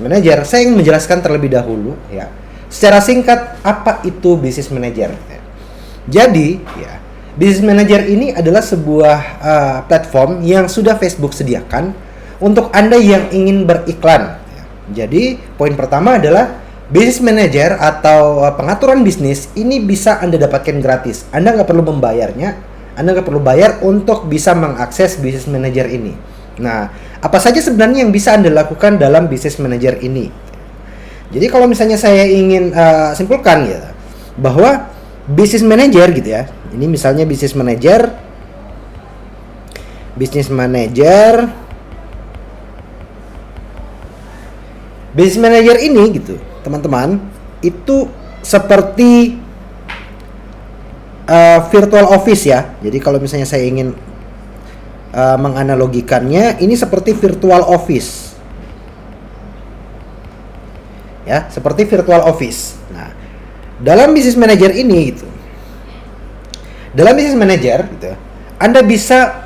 manager, saya ingin menjelaskan terlebih dahulu ya, secara singkat apa itu business manager. Jadi ya, business manager ini adalah sebuah platform yang sudah Facebook sediakan untuk Anda yang ingin beriklan. Jadi poin pertama adalah business manager atau pengaturan bisnis ini bisa Anda dapatkan gratis. Anda nggak perlu membayarnya, Anda nggak perlu bayar untuk bisa mengakses business manager ini. Nah, apa saja sebenarnya yang bisa Anda lakukan dalam business manager ini? Jadi kalau misalnya saya ingin simpulkan ya, bahwa business manager gitu ya, ini misalnya business manager ini gitu, teman-teman, itu seperti virtual office ya. Jadi kalau misalnya saya ingin menganalogikannya, ini seperti virtual office ya, seperti virtual office. Nah, dalam business manager ini gitu, dalam business manager gitu, Anda bisa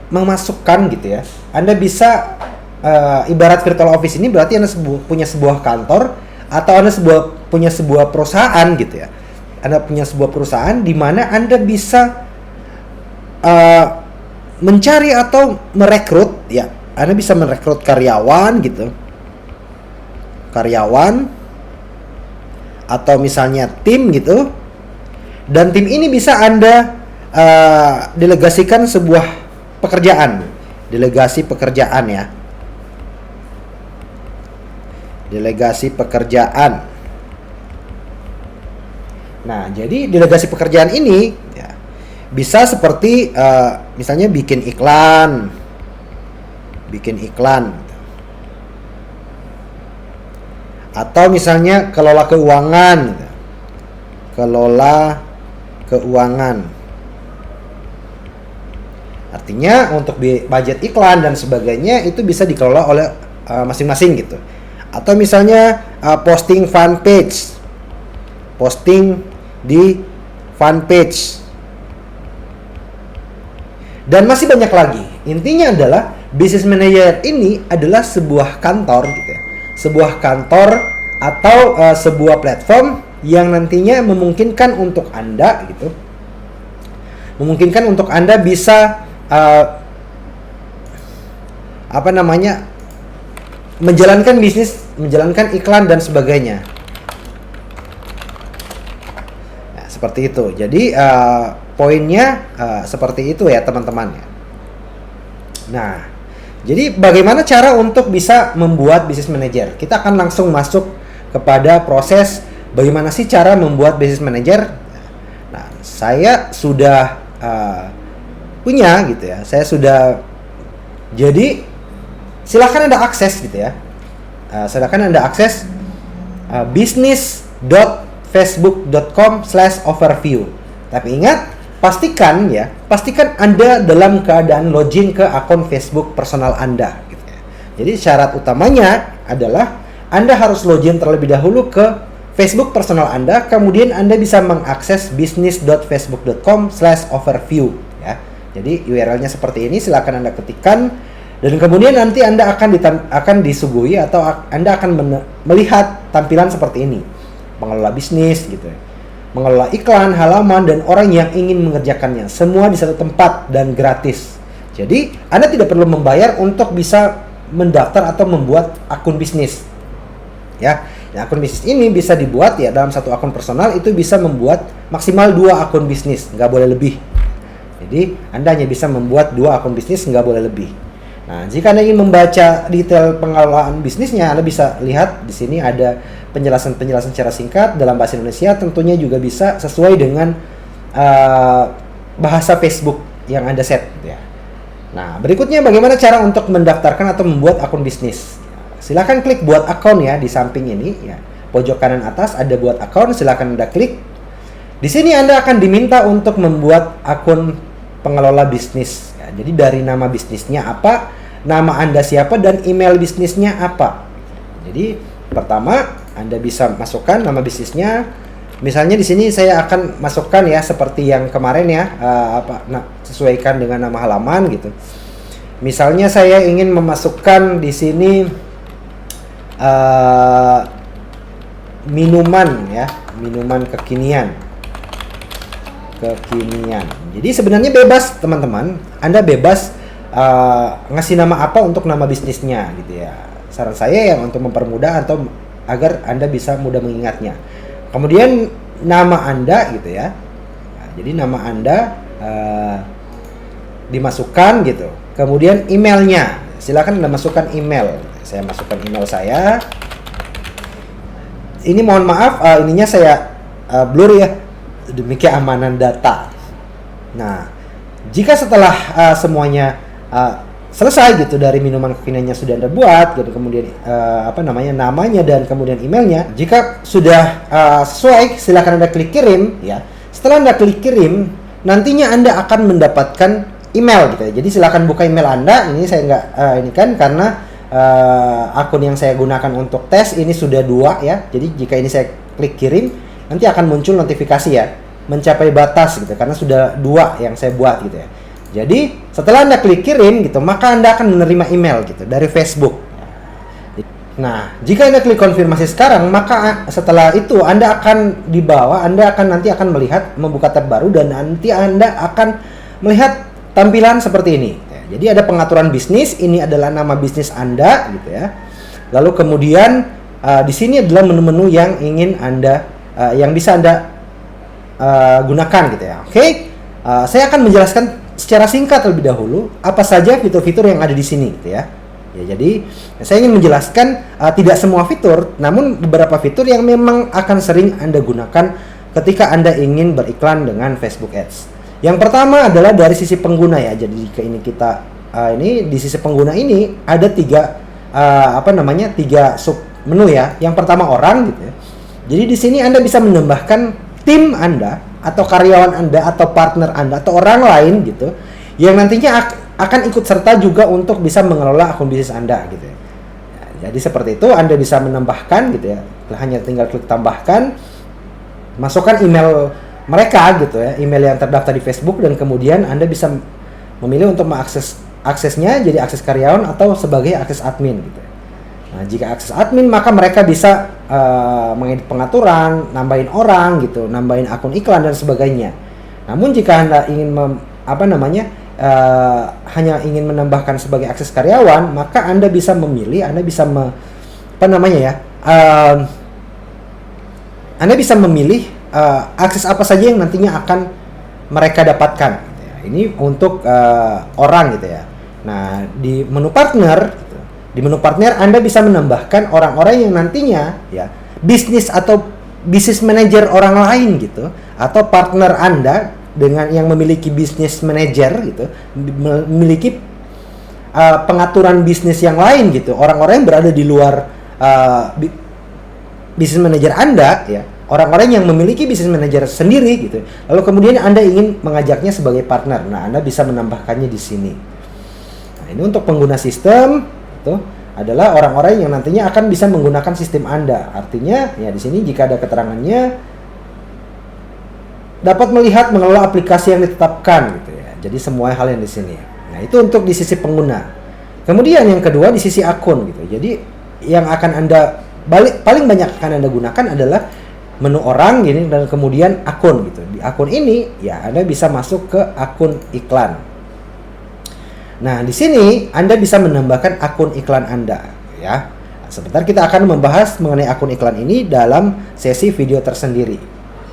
memasukkan gitu ya, Anda bisa ibarat virtual office ini berarti Anda punya sebuah kantor atau Anda punya sebuah perusahaan gitu ya. Anda punya sebuah perusahaan di mana Anda bisa mencari atau merekrut ya. Anda bisa merekrut karyawan gitu. Karyawan atau misalnya tim gitu. Dan tim ini bisa Anda delegasikan sebuah pekerjaan. Delegasi pekerjaan ya. Delegasi pekerjaan. Nah, jadi delegasi pekerjaan ini ya, bisa seperti misalnya bikin iklan, atau misalnya kelola keuangan. Artinya untuk budget iklan dan sebagainya itu bisa dikelola oleh masing-masing gitu. Atau misalnya posting di fanpage. Dan masih banyak lagi. Intinya adalah business manager ini adalah sebuah kantor gitu ya. Sebuah kantor atau sebuah platform yang nantinya memungkinkan untuk Anda gitu. Memungkinkan untuk Anda bisa menjalankan bisnis, menjalankan iklan dan sebagainya. Nah, seperti itu. Jadi poinnya seperti itu ya teman-teman. Nah, jadi bagaimana cara untuk bisa membuat business manager? Kita akan langsung masuk kepada proses bagaimana sih cara membuat business manager. Nah, saya sudah punya gitu ya. Saya sudah, jadi silakan Anda akses gitu ya. Silakan Anda akses business.facebook.com/overview. Tapi ingat, pastikan Anda dalam keadaan login ke akun Facebook personal Anda gitu ya. Jadi syarat utamanya adalah Anda harus login terlebih dahulu ke Facebook personal Anda, kemudian Anda bisa mengakses business.facebook.com/overview ya. Jadi URL-nya seperti ini, silakan Anda ketikkan dan kemudian nanti Anda akan disuguhi atau Anda akan melihat tampilan seperti ini. Mengelola bisnis gitu ya. Mengelola iklan, halaman, dan orang yang ingin mengerjakannya. Semua di satu tempat dan gratis. Jadi, Anda tidak perlu membayar untuk bisa mendaftar atau membuat akun bisnis. Ya, nah, akun bisnis ini bisa dibuat ya dalam satu akun personal itu bisa membuat maksimal 2 akun bisnis, nggak boleh lebih. Jadi, Anda hanya bisa membuat 2 akun bisnis, nggak boleh lebih. Nah, jika Anda ingin membaca detail pengelolaan bisnisnya, Anda bisa lihat di sini ada penjelasan-penjelasan secara singkat dalam bahasa Indonesia, tentunya juga bisa sesuai dengan bahasa Facebook yang Anda set ya. Nah, berikutnya bagaimana cara untuk mendaftarkan atau membuat akun bisnis. Silakan klik buat akun ya di samping ini ya. Pojok kanan atas ada buat akun, silakan Anda klik. Di sini Anda akan diminta untuk membuat akun pengelola bisnis ya. Jadi dari nama bisnisnya apa, nama Anda siapa, dan email bisnisnya apa. Jadi pertama Anda bisa masukkan nama bisnisnya. Misalnya di sini saya akan masukkan ya seperti yang kemarin ya, sesuaikan dengan nama halaman gitu. Misalnya saya ingin memasukkan di sini uh, minuman ya, minuman kekinian. Jadi sebenarnya bebas teman-teman, Anda bebas ngasih nama apa untuk nama bisnisnya gitu ya. Saran saya yang untuk mempermudah atau agar Anda bisa mudah mengingatnya. Kemudian nama Anda gitu ya. Nah, jadi nama Anda dimasukkan gitu. Kemudian emailnya, silakan Anda masukkan email. Saya masukkan email saya. Ini mohon maaf, ininya saya blur ya, demi keamanan data. Nah, jika setelah semuanya selesai gitu dari minuman kekiniannya sudah Anda buat, gitu, kemudian namanya dan kemudian emailnya, jika sudah sesuai, silakan Anda klik kirim ya. Setelah Anda klik kirim, nantinya Anda akan mendapatkan email gitu ya. Jadi silakan buka email Anda. Ini saya nggak ini kan karena akun yang saya gunakan untuk tes ini sudah 2 ya. Jadi jika ini saya klik kirim, nanti akan muncul notifikasi ya, mencapai batas gitu, karena sudah 2 yang saya buat gitu ya. Jadi setelah Anda klik kirim gitu, maka Anda akan menerima email gitu dari Facebook. Nah, jika Anda klik konfirmasi sekarang, maka setelah itu Anda akan dibawa, Anda nanti akan melihat, membuka tab baru, dan nanti Anda akan melihat tampilan seperti ini. Jadi ada pengaturan bisnis, ini adalah nama bisnis Anda gitu ya. Lalu kemudian di sini adalah menu-menu yang ingin Anda yang bisa Anda gunakan gitu ya. Oke. Saya akan menjelaskan secara singkat terlebih dahulu apa saja fitur-fitur yang ada di sini gitu ya. Ya, jadi saya ingin menjelaskan tidak semua fitur, namun beberapa fitur yang memang akan sering Anda gunakan ketika Anda ingin beriklan dengan Facebook Ads. Yang pertama adalah dari sisi pengguna ya. Jadi jika ini kita ini di sisi pengguna ini ada 3 sub menu ya. Yang pertama orang gitu ya. Jadi di sini Anda bisa menambahkan tim Anda atau karyawan Anda atau partner Anda atau orang lain gitu yang nantinya akan ikut serta juga untuk bisa mengelola akun bisnis Anda gitu ya. Jadi seperti itu Anda bisa menambahkan gitu ya. Hanya tinggal klik tambahkan, masukkan email mereka gitu ya, email yang terdaftar di Facebook, dan kemudian Anda bisa memilih untuk aksesnya jadi akses karyawan atau sebagai akses admin gitu. Nah, jika akses admin maka mereka bisa mengedit pengaturan, nambahin orang gitu, nambahin akun iklan dan sebagainya. Namun jika Anda ingin hanya ingin menambahkan sebagai akses karyawan, maka Anda bisa memilih, Anda bisa Anda bisa memilih akses apa saja yang nantinya akan mereka dapatkan gitu ya. Ini untuk orang gitu ya. Nah, di menu partner Anda bisa menambahkan orang-orang yang nantinya ya bisnis atau bisnis manajer orang lain gitu, atau partner Anda dengan yang memiliki bisnis manajer gitu, memiliki pengaturan bisnis yang lain gitu. Orang-orang yang berada di luar bisnis manajer Anda ya, orang-orang yang memiliki bisnis manajer sendiri gitu. Lalu kemudian Anda ingin mengajaknya sebagai partner. Nah, Anda bisa menambahkannya di sini. Nah, ini untuk pengguna sistem itu adalah orang-orang yang nantinya akan bisa menggunakan sistem Anda. Artinya ya di sini jika ada keterangannya dapat melihat mengelola aplikasi yang ditetapkan gitu ya. Jadi semua hal yang di sini. Nah, itu untuk di sisi pengguna. Kemudian yang kedua di sisi akun gitu. Jadi yang akan Anda paling banyak akan Anda gunakan adalah menu orang gini, dan kemudian akun gitu. Di akun ini ya Anda bisa masuk ke akun iklan. Nah, di sini Anda bisa menambahkan akun iklan Anda ya. Sebentar kita akan membahas mengenai akun iklan ini dalam sesi video tersendiri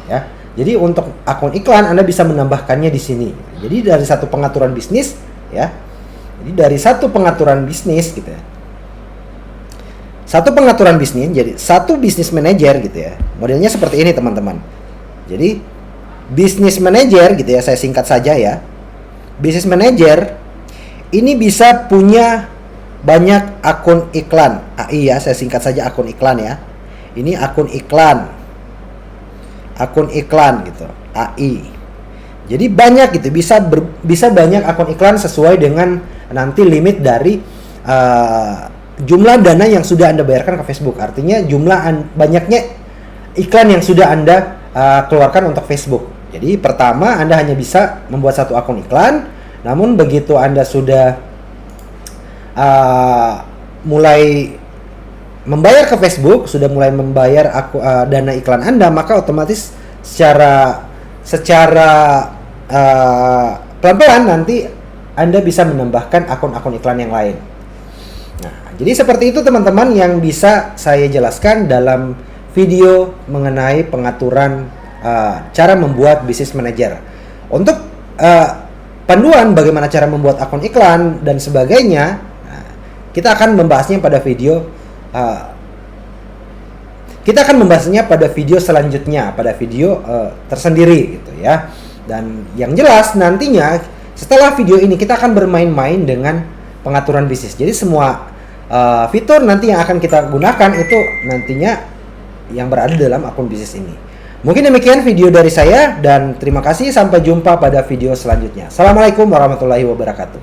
ya. Jadi untuk akun iklan Anda bisa menambahkannya di sini. Jadi dari satu pengaturan bisnis ya. Jadi dari satu pengaturan bisnis gitu ya. Satu pengaturan bisnis jadi satu bisnis manajer gitu ya. Modelnya seperti ini teman-teman. Jadi bisnis manajer gitu ya, saya singkat saja ya. Bisnis manajer ini bisa punya banyak akun iklan. AI ya, saya singkat saja akun iklan ya. Ini akun iklan. Akun iklan gitu, AI. Jadi banyak gitu, bisa banyak akun iklan sesuai dengan nanti limit dari jumlah dana yang sudah Anda bayarkan ke Facebook. Artinya banyaknya iklan yang sudah Anda keluarkan untuk Facebook. Jadi pertama Anda hanya bisa membuat satu akun iklan. Namun begitu Anda sudah mulai membayar ke Facebook, sudah mulai membayar dana iklan Anda, maka otomatis secara pelan-pelan nanti Anda bisa menambahkan akun-akun iklan yang lain. Nah, jadi seperti itu teman-teman yang bisa saya jelaskan dalam video mengenai pengaturan cara membuat Business Manager. Untuk panduan bagaimana cara membuat akun iklan dan sebagainya, kita akan membahasnya pada video selanjutnya, pada video tersendiri gitu ya. Dan yang jelas nantinya setelah video ini kita akan bermain-main dengan pengaturan bisnis. Jadi semua fitur nanti yang akan kita gunakan itu nantinya yang berada dalam akun bisnis ini. Mungkin demikian video dari saya dan terima kasih, sampai jumpa pada video selanjutnya. Assalamualaikum warahmatullahi wabarakatuh.